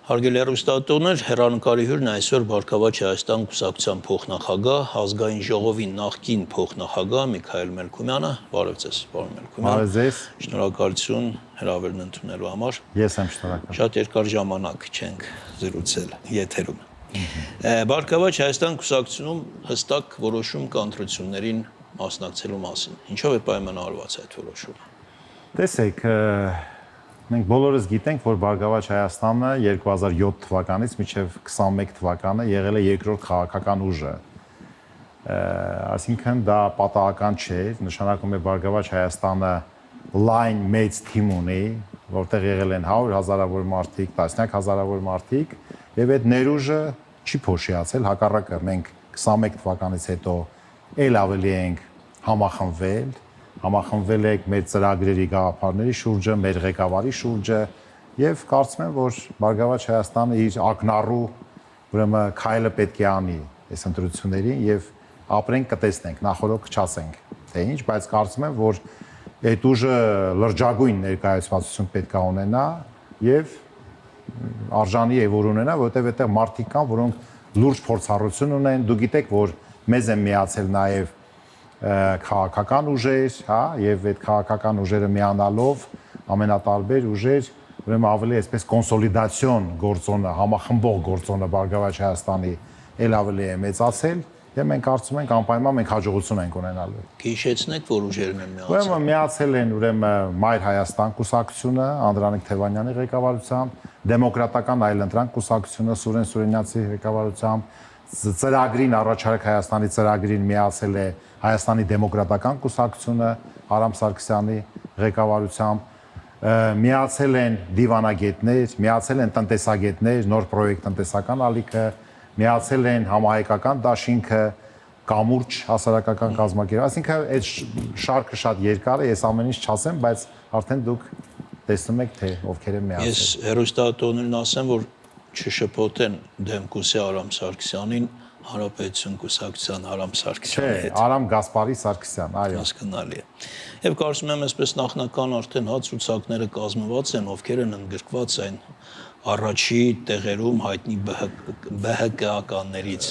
Հարգելի հեռուստատողներ, հեռանկարի հյուրն այսօր Բարգավաճ Հայաստան կուսակցության փոխնախագահ, ազգային ժողովի նախկին փոխնախագահ Միքայել Մելքումյանը, բարև ձեզ, պարոն Մելքումյան։ Բարև ձեզ։ Շնորհակալություն հրավերն ընդունելու համար։ Ես եմ շնորհակալ։ Շատ երկար ժամանակ չենք զրուցել եթերում։ Բարգավաճ Հայաստան կուսակցությունում հստակ որոշում կա ընտրություններին մասնակցելու մասին։ Ինչով է պայմանավորված այդ որոշումը։ Տեսեք, մենք բոլորս գիտենք, որ Բարգավաճ Հայաստանը 2007 թվականից մինչև 21 թվականը եղել է երկրորդ քաղաքական ուժը։ Այսինքն դա պատահական չէ, նշանակում է Բարգավաճ Հայաստանը լայն մեծ թիմ ունի, որտեղ եղել են 100,000-ավոր մարդիկ, տասնյակ հազարավոր մարդիկ, եւ այդ ներուժը չի փոշիացել, հակառակը մենք 21 թվականից հետո ել ավելի ենք համախմբվել եք մեր ծրագրերի գաղափարների շուրջը, մեր ղեկավարի շուրջը եւ կարծում եմ, որ Բարգավաճ Հայաստանը իր ակնառու ուրեմն քայլը պետք է անի այս ընտրություններին եւ ապրենք կտեսնենք, նախորդ չասենք թե ինչ, բայց կարծում եմ, որ այդ ուժը լրջագույն ներկայացվածություն պետք է ունենա եւ արժանի է որ ունենա, որովհետեւ այդտեղ մարդիկ կան, որոնք լուրջ փորձառություն ունեն, դու գիտեք, որ մեզ են միացել նաեւ քաղաքական ուժեր, հա, եւ այդ քաղաքական ուժերը միանալով ամենատարբեր ուժեր, ուրեմն ավելի այսպես կոնսոլիդացիոն գործոնը, համախմբող գործոնը Բարգավաճ Հայաստանի ել ավելի է մեծացել, եւ մենք կարծում ենք անպայման մենք հաջողություն ենք ունենալու։ Հիշեցնեք, որ ուժերն են միացել։ Ուրեմն միացել են Մայր Հայաստան կուսակցությունը, Անդրանիկ Թևանյանի ղեկավարությամբ, Դեմոկրատական այլընտրանք կուսակցությունը Սուրեն Սուրենյացի ղեկավարությամբ, ծրագրին Առաջարկ Հայաստանի ծրագրին միացել է Հայաստանի դեմոկրատական կուսակցությունը Արամ Սարգսյանի ղեկավարությամբ, միացել են դիվանագետներ, միացել են տնտեսագետներ, նոր պրոյեկտ տնտեսական ալիքը, միացել են համահայկական դաշինքը, կամուրջ հասարակական կազմակերպություն, այսինքն այդ շարքը շատ երկար է, ես ամեն ինչ չասեմ, բայց արդեն դուք տեսնում եք, թե ովքեր են միացել։ Ես հեռուստատողներին ասեմ, որ չշփոթեն Դեմկուսի Արամ Սարգսյանին, Հանրապետություն կուսակցության Արամ Սարգսյանի հետ։ Արամ Գասպարի Սարգսյան, այո։ Հասկանալի է։ Եւ կարծում եմ, այսպես նախնական արդեն հացուցակները կազմված են, ովքեր են ընդգրկված այն առաջի տեղերում հայտնի ԲՀԿ-ականներից։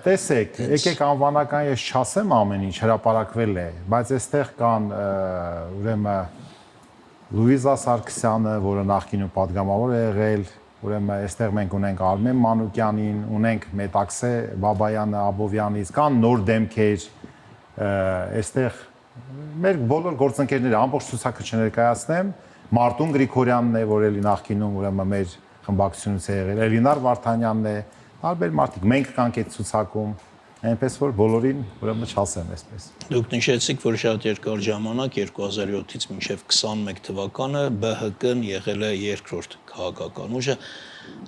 Տեսեք, եկեք անվանական ես չասեմ ամեն ինչ հրապարակվել է, բայց այստեղ կան ուրեմն Լուիզա Սարգսյանը, որը նախկինում падգամավոր է եղել, ուրեմն այստեղ մենք ունենք Արմեն Մանուկյանին, ունենք Մետաքսե Բաբայանը Աբովյանից, կան նոր դեմքեր, այստեղ մեր բոլոր գործընկերները ամբողջ ցուցակը չներկայացնեմ, Մարտուն Գրիգորյանն է, որ էլի նախկինում ուրեմն մեր խմբակցությունից է եղել, Էլինար Վարդանյանն է, տարբեր մարդիկ, մենք կանք այդ ցուցակում, այնպես որ բոլորին ուրեմն չասեմ այսպես։ Դուք նշեցիք, որ շատ երկար ժամանակ 2007-ից մինչև 21 թվականը ԲՀԿ-ն եղել է երկրորդ քաղաքական ուժը։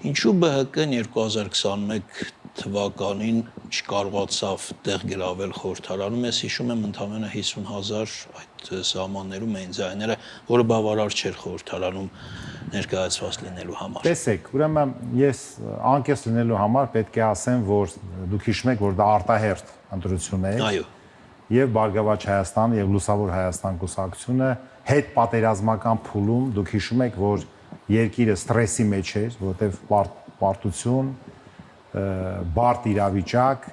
Ինչու ԲՀԿ-ն 2021 թվականին չկարողացավ տեղ գրավել խորհրդարանում։ Ես հիշում եմ ընդամենը 50,000 այդ սահմաններում էին ձայները, որը բավարար չէր խորհրդարանում ներկայացված լինելու համար։ Տեսեք, ուրեմն ես անկես լինելու համար պետք է ասեմ, որ դուք հիշում եք, որ դա արտահերթ ընտրություն է։ Այո։ Եւ Բարգավաճ Հայաստանը եւ Լուսավոր Հայաստան կուսակցությունը հետ պատերազմական փուլում դուք հիշում եք, որ երկիրը ստրեսի մեջ էր, որտեվ պարտություն, բարդ իրավիճակ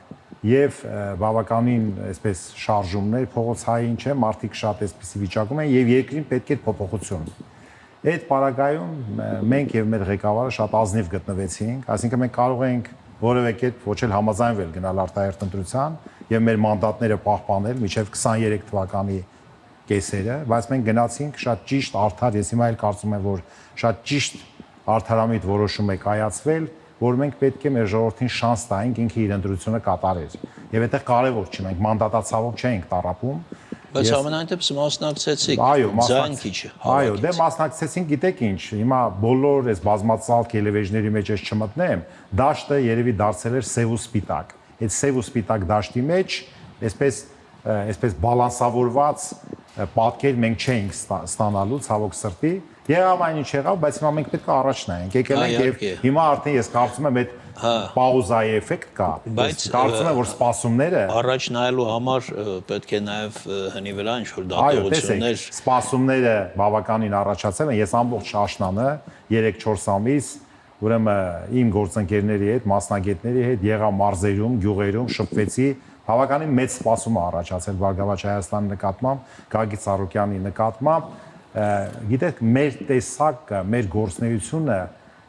եւ բավականին այսպես շարժումներ փողոցային չէ, մարդիկ շատ այսպիսի վիճակում են եւ երկրին պետք է փոփոխություն։ Այդ պարագայում մենք եւ մեր ղեկավարը շատ ազնիվ գտնվեցինք, այսինքն մենք կարող ենք որևէ կերպ ոչ էլ համաձայնվել գնալ արտահերթ ընտրության եւ մեր մանդատները պահպանել մինչեւ 23 թվականի կեսերը, բայց մենք գնացինք շատ ճիշտ արդար, ես հիմա էլ կարծում եմ, որ շատ ճիշտ արդարամիտ որոշում է կայացվել, որ մենք պետք է մեր ժողովրդին շանս տայինք ինքը իր ընտրությունը կատարեր։ Եվ այդտեղ կարևոր չէ, մենք մանդատացավով չենք տառապում։ Բայց ամենայն դեպս մասնակցեցիք։ Այո, ձայն քիչ։ Այո, դե մասնակցեցինք, գիտեք ինչ, հիմա բոլոր այս բազմածալ կելևեջների մեջ ես չմտնեմ, դաշտը երևի դարձել էր սև ու սպիտակ։ Այդ սև ու սպիտակ դաշտի մեջ այսպես բալանսավորված պատկեր մենք չէինք ստանալու ցավոք սրտի։ Եղավ այն ինչ եղավ, բայց հիմա մենք պետք է առաջ նայենք։ Եկել ենք եւ հիմա արդեն ես կարծում եմ այդ պաուզայի էֆեկտ կա։ Բայց կարծում եմ, որ սպասումները առաջ նայելու համար պետք է նաեւ հնի վրա ինչ-որ դատողություններ։ Սպասումները բավականին առաջացել են։ Ես ամբողջ աշնանը 3-4 ամիս ուրեմն իմ գործընկերների հետ, մասնագետների հետ եղա մարզերում, գյուղերում, շփվեցի, բավականին մեծ սպասում է առաջացել Բարգավաճ Հայաստանի նկատմամբ, Գագիկ Ծառուկյանի նկատմամբ, գիտեք, մեր տեսակը, մեր գործունեությունը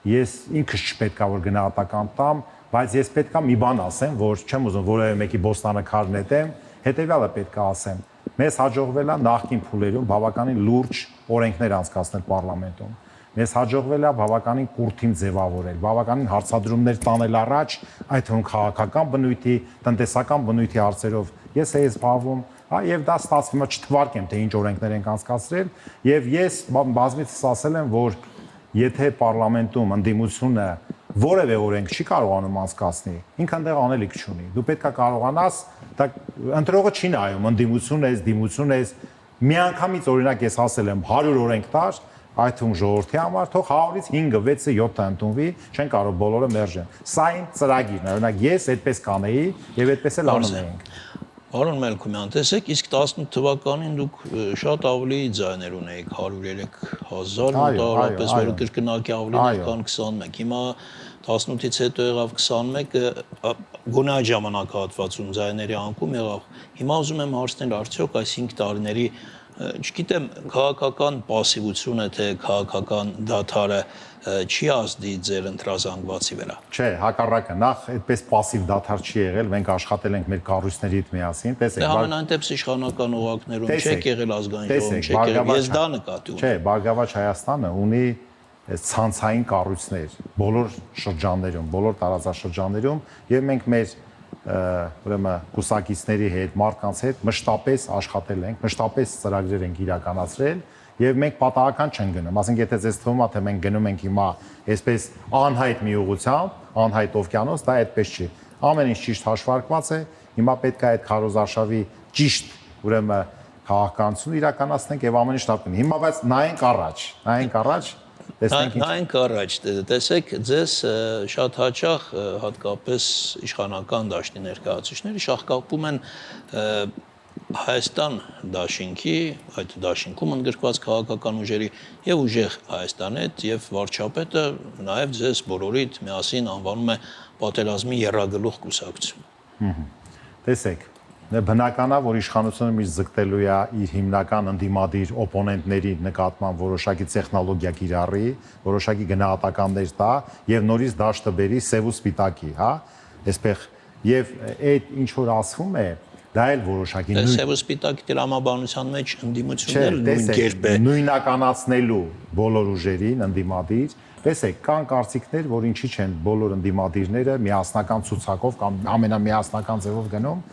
ես ինքս չպետքա որ գնահատական տամ, բայց ես պետքա մի բան ասեմ, որ չեմ ուզում որևէ մեկի բոստանակար նետեմ, հետեւյալը պետքա ասեմ։ Մեզ հաջողվել է նախկին փուլերում բավականին լուրջ օրենքներ անցկացնել պարլամենտում։ Մեզ հաջողվել է բավականին կուրթիմ ձևավորել, բավականին հարցադրումներ տանել առաջ, այդ թվում քաղաքական բնույթի, տնտեսական բնույթի հարցերով։ Ես էի զբաղվում, եւ դա ստացվում է չթվարկեմ, թե ինչ օրենքներ ենք անցկացրել, եւ ես բազմիցս ասել եմ, որ եթե պարլամենտում ընդդիմությունը որևէ օրենք չի կարողանում անցկացնել, ինքը այնտեղ անելիք չունի։ Դու պետքա կարողանաս, դա ընտրողը չի նայում, ընդդիմություն ես, դիմություն ես, միանգամից օրինակ ես ասել եմ 100 օրենք տար, այդ թվում ժողովրդի համար, թող 100-ից 5-ը, 6-ը, 7-ը ընդունվի, չեն կարող բոլորը մերժեն։ Սա այն ծրագիրն է, օրինակ ես այդպես կանեի եւ այդպես էլ անում էինք։ Պարոն Մելքումյան, տեսեք, իսկ 18 թվականին դուք շատ ավելի ձայներ ունեիք, 103,000 մոտավորապես, որը կրկնակի ավելին էր, քան 21։ Հիմա 18-ից հետո եղավ 21-ը, գոնե այդ ժամանակահատվածում ձայների անկում եղավ։ Հիմա ուզում եմ հարցնել, արդյոք այս 5 տարիների, չգիտեմ, քաղաքական պասիվությունը, թե քաղաքական դադարը չի ազդի ձեր ընտրազանգվածի վրա։ Չէ, հակառակը, նախ այդպես պասիվ դադար չի եղել, մենք աշխատել ենք մեր կառույցների հետ միասին, տեսեք։ Դե ամենայն դեպս իշխանական օղակներում չեք եղել ազգային ժողովում, չեք եղել, ես դա նկատի ունեմ։ Չէ, Բարգավաճ Հայաստանը ունի ցանցային կառույցներ բոլոր շրջաններում, բոլոր տարածաշրջաններում, եւ մենք մեր ուրեմն կուսակիցների հետ, մարդկանց հետ մշտապես աշխատել ենք, մշտապես ծրագրեր ենք իրականացրել եւ մենք պատահական չենք գնում։ Ասենք եթե ձեզ թվում է թե մենք գնում ենք հիմա այսպես անհայտ մի ուղղությամբ, անհայտ օվկիանոս, դա այդպես չի։ Ամեն ինչ ճիշտ հաշվարկված է։ Հիմա պետք է այդ քարոզարշավի ճիշտ ուրեմն քաղաքականություն իրականացնենք եւ ամեն ինչ լավ կլինի։ Հիմա բայց նայենք առաջ, տեսնենք նայենք առաջ, տեսեք, ձեզ շատ հաճախ հատկապես իշխանական դաշտի ներկայացուցիչները շահկապում են Հայաստան դաշինքի, այդ դաշինքում ընդգրկված քաղաքական ուժերի եւ ուժեղ Հայաստանի հետ եւ վարչապետը նաեւ ձեզ բոլորիդ միասին անվանում է պատերազմի եռագլուխ կուսակցություն։ Տեսեք, բնականա որ իշխանությունը միշտ ձգտելու է իր հիմնական ընդդիմադիր օպոնենտների նկատմամբ որոշակի տեխնոլոգիա կիրառի, որոշակի գնահատականներ տա եւ նորից դաշտը բերի սև ու սպիտակի, հա, այսպես եւ այդ ինչ որ ասվում է դա էլ որոշակի Սև ու սպիտակի տրամաբանության մեջ ընդդիմությունները նույն կերպ է նույնականացնելու բոլոր ուժերին ընդդիմադիր։ Տեսեք, կան կարծիքներ, որ ինչի չեն բոլոր ընդդիմադիրները միասնական ցուցակով կամ ամենամիասնական ձևով գնում,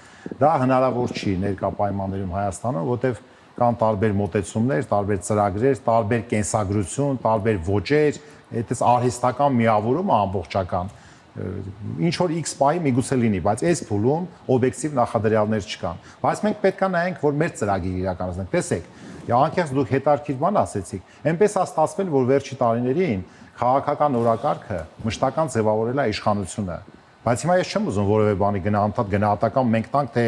դա հնարավոր չի ներկա պայմաններում Հայաստանում, որտեղ կան տարբեր մոտեցումներ, տարբեր ծրագրեր, տարբեր կենսագրություն, տարբեր ոճեր, այդպես արհեստական միավորումը ամբողջական ինչ որ X պայի միգուցե լինի, բայց այս փուլում օբյեկտիվ նախադրյալներ չկան։ Բայց մենք պետք է նայենք, որ մեր ծրագիրը իրականացնենք։ Տեսեք, անկեղծ դուք հետարքիր բան ասեցիք, այնպես է ստացվել, որ վերջի տարիներին քաղաքական օրակարգը մշտական ձևավորել է իշխանությունը։ Բայց հիմա ես չեմ ուզում որևէ բանի գնահատական մենք տանք, թե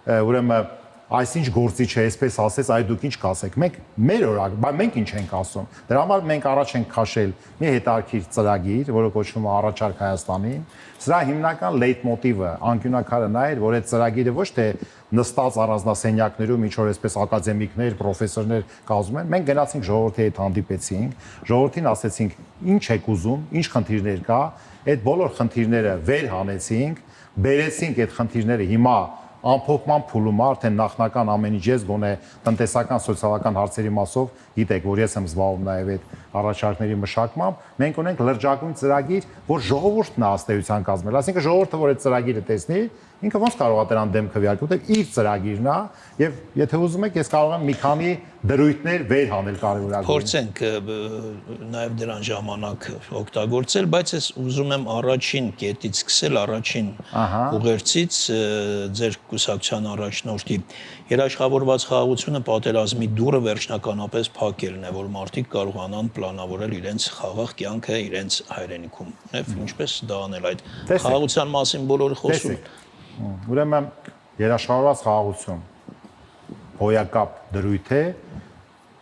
ուրեմն այսինչ գործի չէ, այսպես ասես, այ դուք ինչ կասեք։ Մենք մեր օրակ, բայց մենք ինչ ենք ասում։ Դրա համար մենք առաջ ենք քաշել մի հետարքիր ծրագիր, որը կոչվում է Առաջարկ Հայաստանին։ Սրա հիմնական լեյտմոտիվը, անկյունակարը նա էր, որ այդ ծրագիրը ոչ թե նստած առանձնասենյակներում ինչ որ այսպես ակադեմիկներ, պրոֆեսորներ կազմում են, մենք գնացինք ժողովրդի հետ հանդիպեցինք, ժողովրդին ասեցինք, ինչ եք ուզում, ինչ խնդիրներ կա, այդ բոլոր խնդիրները վեր հանեցինք, բերեցինք այդ խնդիրները հիմա ամփոփման փուլում արդեն նախնական ամեն ինչ ես գոնե տնտեսական սոցիալական հարցերի մասով գիտեք որ ես եմ զբաղվում նաև այդ առաջարկների մշակմամբ մենք ունենք լրջագույն ծրագիր որ ժողովուրդն է ըստեյության կազմել այսինքն ժողովուրդը որ այդ ծրագիրը տեսնի ինքը ոնց կարող է դրան դեմ քվեարկել որտեղ իր ծրագիրն է եւ եթե ուզում եք ես կարող եմ մի քանի դրույթներ վեր հանել կարևորագույն փորձենք նաև դրան ժամանակ օգտագործել, բայց ես ուզում եմ առաջին կետից սկսել, առաջին ուղերձից ձեր կուսակցության առաջնորդի երաշխավորված խաղաղությունը պատերազմի դուռը վերջնականապես փակելն է, որ մարդիկ կարողանան պլանավորել իրենց խաղաղ կյանքը իրենց հայրենիքում, եւ ինչպես դա անել այդ խաղաղության մասին բոլորը խոսում են։ Ուրեմն երաշխավորված խաղաղություն հոյակապ դրույթ է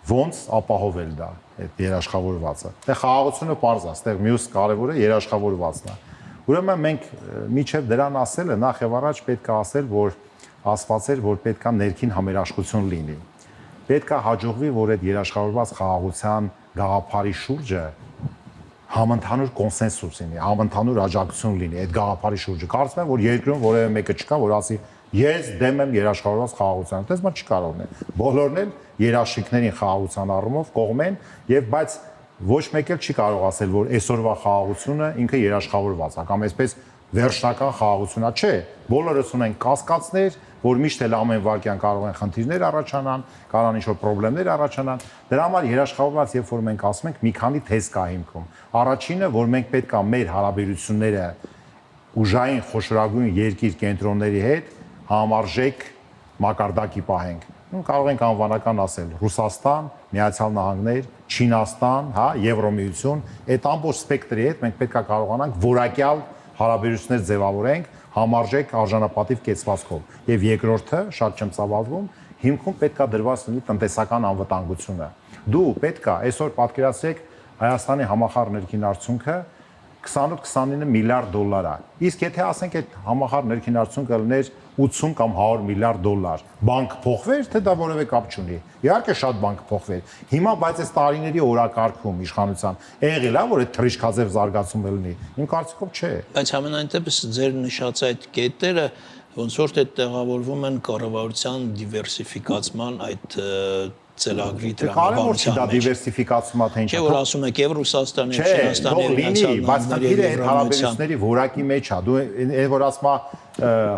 ոնց ապահովել դա այդ երաշխավորվածը։ Դե խաղաղությունը པարզ է, այստեղ մյուս կարևորը երաշխավորվածն է։ Ուրեմն մենք միջև դրան ասելը նախ եւ առաջ պետք է ասել, որ ասվածել, որ պետք է ներքին համերաշխություն լինի։ Պետք է հաջողվի, որ այդ երաշխավորված խաղաղության գաղափարի շուրջը համընդհանուր կոնսենսուս լինի, համընդհանուր աջակցություն լինի այդ գաղափարի շուրջը։ Կարծում եմ, որ երկրում որևէ մեկը չկա, որ ասի ես դեմ եմ երաշխավորված խաղաղության։ Դες մա չի կարող լինել։ Բոլորն էլ երաշխիքներին խաղաղության առումով կողմ են, եւ բայց ոչ մեկ էլ չի կարող ասել, որ այսօրվա խաղաղությունը ինքը երաշխավորված է, կամ այսպես վերջնական խաղաղությունա չէ։ Բոլորս ունեն կասկածներ, որ միշտ էլ ամեն վարքյան կարող են խնդիրներ առաջանան, կարող են ինչ-որ խնդիրներ առաջանան։ Դրա համար երաշխավորված, երբ որ մենք ասում ենք, մի քանի թեզ կա հիմքում։ Առաջինը, որ մենք պետք է մեր հարաբերությունները ուժային խոշորագույն երկիր կենտրոնների հետ համարժեք մակարդակի պահենք։ Կարող ենք անվանական ասել Ռուսաստան, Միացյալ Նահանգներ, Չինաստան, հա, Եվրոմիություն, այդ ամբողջ սպեկտրի հետ մենք պետք է կարողանանք որակյալ հարաբերություններ ձևավորենք համարժեք արժանապատիվ կեցվածքով։ Եվ երկրորդը, շատ չեմ ծավալվում, հիմքում պետք է դրված լինի տնտեսական անվտանգությունը։ Դու պետք է այսօր պատկերացրեք Հայաստանի համախառն ներքին արդյունքը 28-29 միլիարդ դոլար է։ Իսկ եթե ասենք այդ համախառն ներքին արդյունքը լիներ 80 կամ 100 միլիարդ դոլար, բանկ փոխվեր, թե դա որևէ կապ չունի։ Իհարկե շատ բանկ փոխվեր։ Հիմա բայց այս տարիների օրակարգում իշխանության եղել է, որ այդ թռիչքաձև զարգացումը լինի։ Իմ կարծիքով չէ։ Բայց ամենայն դեպս ձեր նշած այդ կետերը ոնց որ թե տեղավորվում են կառավարության դիվերսիֆիկացման այդ ծրագրի Կարևոր չի դա դիվերսիֆիկացումը թե ինչ։ Չէ, որ ասում եք եւ Ռուսաստանի, եւ Չինաստանի, եւ լինի, բայց քիլը այդ հարաբերությունների որակի մեջ է։ Դու այն որ ասում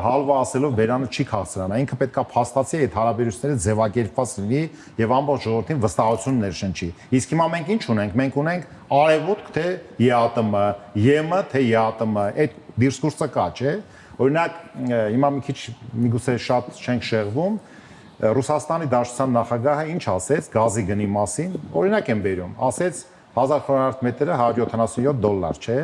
հալվա ասելով բերանը չի քաղցրան։ Ինքը պետքա փաստացի այդ հարաբերությունները ձևակերպված լինի եւ ամբողջ ժողովրդին վստահություն ներշնչի։ Իսկ հիմա մենք ինչ ունենք։ Մենք ունենք արևոտ թե ԵԱՏՄ, ԵՄ թե ԵԱՏՄ, այդ դիսկուրսը կա, չէ։ Օրինակ հիմա մի քիչ միգուցե շատ չենք շեղվում Ռուսաստանի Դաշնության նախագահը ինչ ասեց գազի գնի մասին, օրինակ եմ բերում, ասեց 1000 խորհրդ մետրը $177, չէ։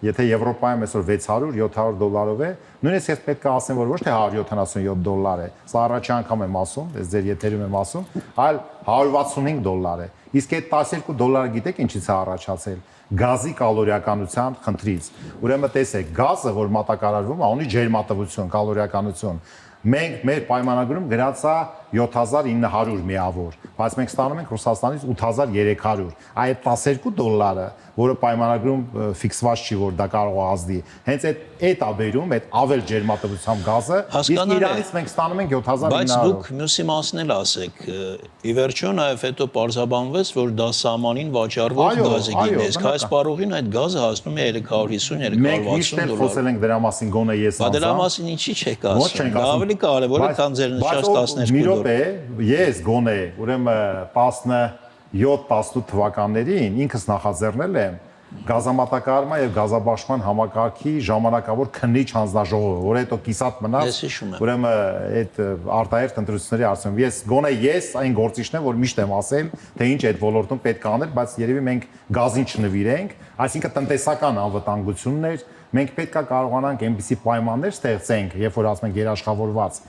Եթե Եվրոպայում այսօր 600-700 դոլարով է, նույնիսկ ես պետք է ասեմ, որ ոչ թե $177 է, սա առաջի անգամ եմ ասում, ես ձեր եթերում եմ ասում, այլ $165 է։ Իսկ այդ $12 գիտեք ինչից է առաջացել։ Գազի կալորիականության խնդրից։ Ուրեմն տեսեք, գազը, որ մատակարարվում է, ունի ջերմատվություն, կալորիականություն։ Մենք մեր պայմանագրում գրած է 7900 միավոր, բայց մենք ստանում ենք Ռուսաստանից 8300։ Այդ $12, որը պայմանագրում ֆիքսված չի, որ դա կարող է ազդի։ Հենց այդ է բերում, այդ ավել ջերմատվությամբ գազը, իսկ Իրանից մենք ստանում ենք 7900։ Բայց դուք մյուսի մասն էլ ասեք, ի վերջո նաև հետո պարզաբանվեց, որ դա սահմանին վաճառվող գազի գին է, իսկ այս պարողին այդ գազը հասնում է 350-360 Մենք միշտ էլ խոսել ենք դրա մասին գոնե ես անձամբ։ Դրա մասին ինչի չեք ասում։ Դա ավելի կարևոր է, քան ձեր նշած 12 Ես գոնե, ուրեմն 17-18 թվականներին ինքս նախաձեռնել եմ գազամատակարարման եւ գազաբաշխման համակարգի ժամանակավոր քննիչ հանձնաժողովը, որը հետո կիսատ մնաց, ուրեմն այդ արտահերթ ընտրությունների արդյունքում ես գոնե այն գործիչն եմ, որ միշտ եմ ասել, թե ինչ այդ ոլորտում պետք է անել, բայց երևի մենք գազին չնվիրենք, այսինքն տնտեսական անվտանգություններ, մենք պետք է կարողանանք այնպիսի պայմաններ ստեղծենք, երբ որ ասում ենք երաշխավորված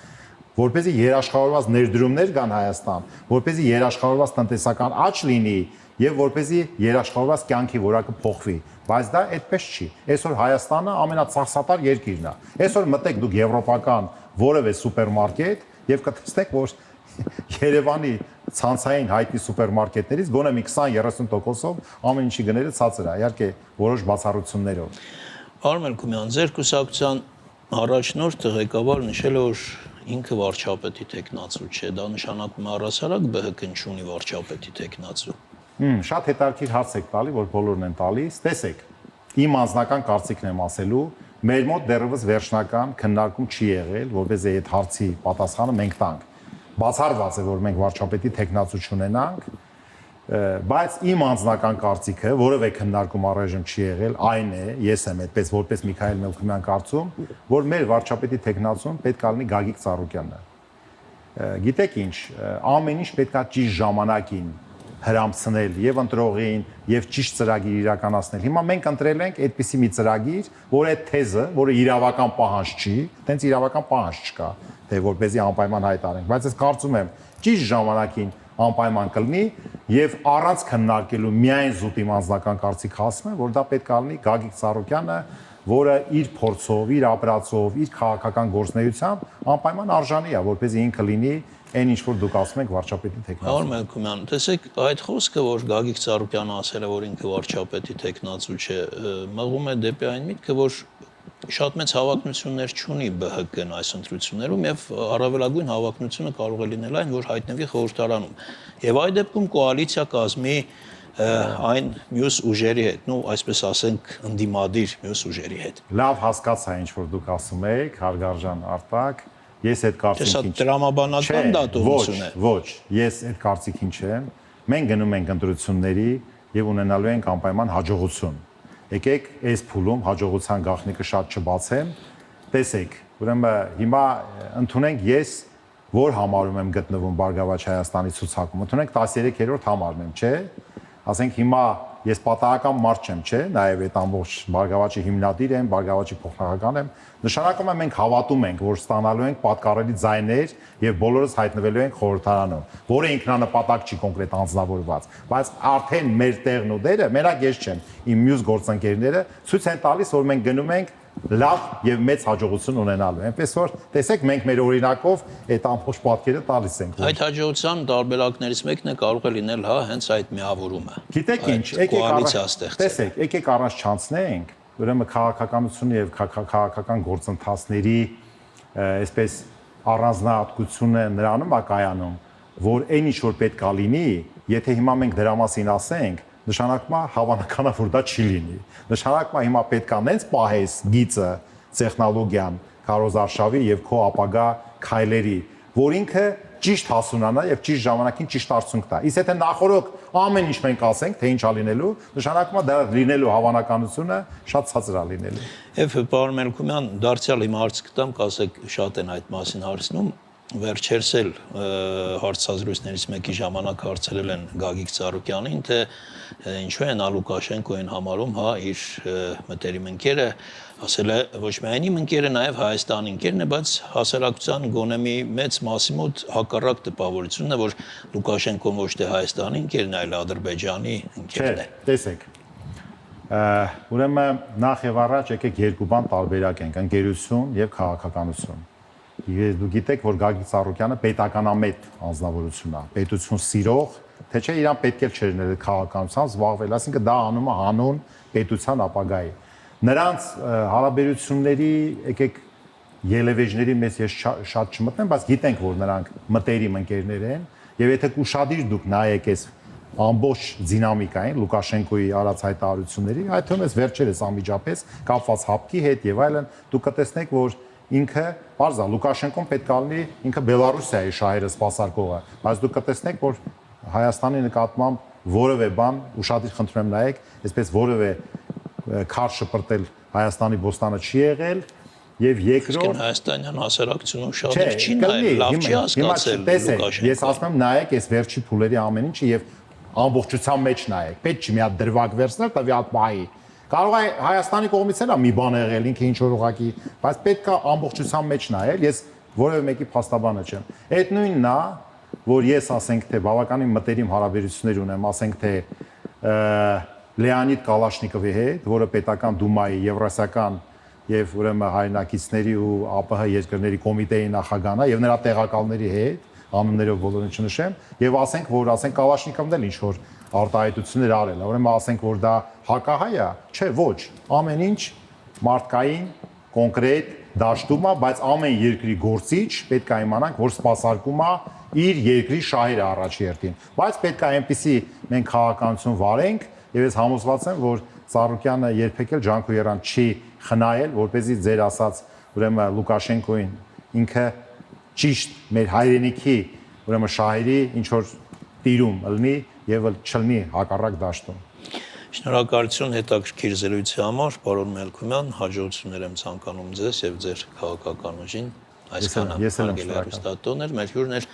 որպեսզի երաշխավորված ներդրումներ կան Հայաստան, որպեսզի երաշխավորված տնտեսական աճ լինի եւ որպեսզի երաշխավորված կյանքի որակը փոխվի, բայց դա այդպես չի։ Այսօր Հայաստանը ամենացարսատար երկիրն է։ Այսօր մտեք դուք եվրոպական որևէ սուպերմարկետ եւ կտեսնեք, որ Երևանի ցանցային հայտնի սուպերմարկետներից գոնե մի 20-30%-ով ամեն ինչի գները ցածր է, իհարկե որոշ բացառություններով։ Արմեն Քումյան, ձեր կուսակցության առաջնորդ ղեկավար նշել է, որ ինքը վարչապետի տեխնացու չէ, դա նշանակում է առասարակ ԲՀԿ-ն չունի վարչապետի տեխնացու։ Շատ հետաքրքիր հարց եք տալի, որ բոլորն են տալիս։ Տեսեք, իմ անձնական կարծիքն եմ ասելու, մեր մոտ դեռևս վերջնական քննարկում չի եղել, որպեսզի այդ հարցի պատասխանը մենք տանք։ Բացառված է, որ մենք վարչապետի տեխնացու չունենանք, բայց իմ անձնական կարծիքը, որևէ քննարկում առայժմ չի եղել, այն է, ես եմ այդպես որպես Միքայել Մելքումյան կարծում, որ մեր վարչապետի տեխնացուն պետք է լինի Գագիկ Ծառուկյանը։ Գիտեք ինչ, ամեն ինչ պետք է ճիշտ ժամանակին հրամցնել եւ ընտրողին եւ ճիշտ ծրագիր իրականացնել։ Հիմա մենք ընտրել ենք այդպիսի մի ծրագիր, որ այդ թեզը, որը իրավական պահանջ չի, տենց իրավական պահանջ չկա, թե որպեսզի անպայման հայտարենք, բայց ես կարծում եմ ճիշտ ժամանակին անպայման կլինի եւ առանց քննարկելու միայն զուտ իմ անձնական կարծիք ասում եմ, որ դա պետք է լինի Գագիկ Ծառուկյանը, որը իր փորձով, իր ապրածով, իր քաղաքական գործունեությամբ անպայման արժանի է, որպեսզի ինքը լինի այն ինչ որ դուք ասում եք վարչապետի տեխնացու։ Պարոն Մելքումյան, տեսեք, այդ խոսքը, որ Գագիկ Ծառուկյանը ասել է, որ ինքը վարչապետի տեխնացու չէ, մղում է դեպի այն միտքը, որ շատ մեծ հավակնություններ չունի ԲՀԿ-ն այս ընտրություններում եւ առավելագույն հավակնությունը կարող է լինել այն, որ հայտնվի խորհրդարանում։ Եվ այդ դեպքում կոալիցիա կազմի այն մյուս ուժերի հետ, ну, այսպես ասենք, ընդդիմադիր մյուս ուժերի հետ։ Լավ հասկացա ինչ որ դուք ասում եք, հարգարժան Արտակ, ես այդ կարծիքին չեմ։ Դրամաբանական դատողություն է։ Ոչ, ես այդ կարծիքին չեմ։ Մենք գնում ենք ընտրությունների եւ ունենալու ենք անպայման հաջողություն։ Եկեք այս փուլում հաջողության գաղտնիքը շատ չբացեմ։ Տեսեք, ուրեմն հիմա ընդունենք ես որ համարում եմ գտնվում Բարգավաճ Հայաստանի ցուցակում։ Ընդունենք 13-րդ համարում եմ, չէ՞։ Ասենք հիմա ես պատահական մարդ չեմ, չէ՞, նաև այդ ամբողջ Բարգավաճի հիմնադիր եմ, Բարգավաճի փոխնախագահ եմ։ Նշանակում է մենք հավատում ենք, որ ստանալու ենք պատկառելի ձայներ եւ բոլորս հայտնվելու ենք խորհրդարանում, որը ինքնանպատակ չի կոնկրետ անձնավորված, բայց արդեն մեր տեղն ու դերը, մենակ ես չեմ, իմ մյուս գործընկերները ցույց են տալիս, որ մենք գնում ենք լավ եւ մեծ հաջողություն ունենալու։ Այնպես որ տեսեք մենք մեր օրինակով այդ ամբողջ պատկերը տալիս ենք։ Այդ հաջողության տարբերակներից մեկն է կարող է լինել հա հենց այդ միավորումը։ Գիտեք ինչ, տեսեք, եկեք առաջ չանցնենք, ուրեմն քաղաքականությունը եւ քաղաքական գործընթացների այսպես առանձնահատկությունը նրանում է կայանում, որ այն ինչ որ պետք է լինի, եթե հիմա մենք դրա մասին ասենք, նշանակում է հավանական է որ դա չի լինի։ Նշանակում է հիմա պետք է նենց պահես գիծը, տեխնոլոգիան, քարոզարշավի եւ քո ապագա քայլերի, որ ինքը ճիշտ հասունանա եւ ճիշտ ժամանակին ճիշտ արդյունք տա։ Իսկ եթե նախորոք ամեն ինչ մենք ասենք, թե ինչ է լինելու, նշանակում է դա լինելու հավանականությունը շատ ցածր է լինելու։ Եվ պարոն Մելքումյան, դարձյալ իմ հարց կտամ, կասեք շատ են այդ մասին հարցնում։ Վերջերս էլ հարցազրույցներից մեկի ժամանակ հարցրել են Գագիկ Ծառուկյանին, թե ինչու է նա Լուկաշենկոին համարում, հա, իր մտերիմ ընկերը, ասել է ոչ միայն իմ ընկերը, նաև Հայաստանի ընկերն է, բայց հասարակության գոնե մի մեծ մասի մոտ հակառակ տպավորությունն է, որ Լուկաշենկոն ոչ թե Հայաստանի ընկերն է, այլ Ադրբեջանի ընկերն է։ Տեսեք, ուրեմն նախ եւ առաջ եկեք երկու բան տարբերակենք՝ ընկերություն եւ քաղաքականություն։ Ես դու գիտեք, որ Գագիկ Ծառուկյանը պետականամետ անձնավորություն է, պետություն սիրող, թե չէ իրան պետք է չերնել քաղաքականությամբ զբաղվել, ասինքն դա անում է հանուն պետության ապագայի։ Նրանց հարաբերությունների եկեք ելևեջների մեջ ես շատ չմտնեմ, բայց գիտենք, որ նրանք մտերիմ ընկերներ են, եւ եթե կուշադիր դուք նայեք այս ամբողջ դինամիկային Լուկաշենկոյի արած հայտարարությունների, այդ թվում է վերջերս անմիջապես կապված հապկի հետ եւ այլն, դուք կտեսնեք, որ ինքը բարձա Լուկաշենկոն պետք է լինի ինքը Բելարուսիայի շահերը սպասարկողը, բայց դուք կտեսնեք, որ Հայաստանի նկատմամբ որևէ բան ուշադիր խնդրում եմ նայեք, այսպես որևէ քար շպրտել Հայաստանի բոստանը չի եղել եւ երկրորդ Հայաստանյան հասարակությունը ուշադիր չի նայել, լավ չի հասկացել Լուկաշենկոն։ Ես ասում եմ նայեք այս վերջի փուլերի ամեն ինչը եւ ամբողջության մեջ նայեք, պետք չի մի հատ դրվագ վերցնել, տվյալ պահի։ Կարող է Հայաստանի կողմից էլ մի բան եղել, ինքը ինչ որ ուղակի, բայց պետք է ամբողջության մեջ նայել, ես որևէ մեկի փաստաբանը չեմ։ Այդ նույնն է, որ ես ասենք թե բավականին մտերիմ հարաբերություններ ունեմ, ասենք թե Լեոնիդ Կալաշնիկովի հետ, որը պետական դումայի եվրասիական եւ ուրեմն հայրենակիցների ու ԱՊՀ երկրների կոմիտեի նախագահն է եւ նրա տեղակալների հետ, անուններով բոլորին չնշեմ, եւ ասենք որ Կալաշնիկովն էլ ինչ որ արտահայտություններ արել, ուրեմն ասենք որ դա հակահայ է, չէ, ոչ, ամեն ինչ մարդկային, կոնկրետ դաշտում է, բայց ամեն երկրի գործիչ պետք է իմանանք, որ սպասարկում է իր երկրի շահերը առաջերտին, բայց պետք է այնպեսի մենք քաղաքականություն վարենք, եւ ես համոզված եմ, որ Ծառուկյանը երբեք էլ ջանք ու երան չի խնայել, որպեսզի ձեր ասած ուրեմն Լուկաշենկոին ինքը ճիշտ մեր հայրենիքի ուրեմն շահերի ինչ որ տիրում լինի եւ չլինի հակառակ դաշտում։ Շնորհակալություն հետաքրքիր զրույցի համար, պարոն Մելքումյան, հաջողություններ եմ ցանկանում ձեզ եւ ձեր քաղաքական ուժին։ Այսքանը հարգելի մեր հյուրն էր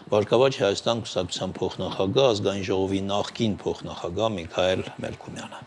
Բարգավաճ Հայաստան կուսակցության փոխնախագահ, ազգային ժողովի նախկին փոխնախագահ Միքայել Մելքումյանը։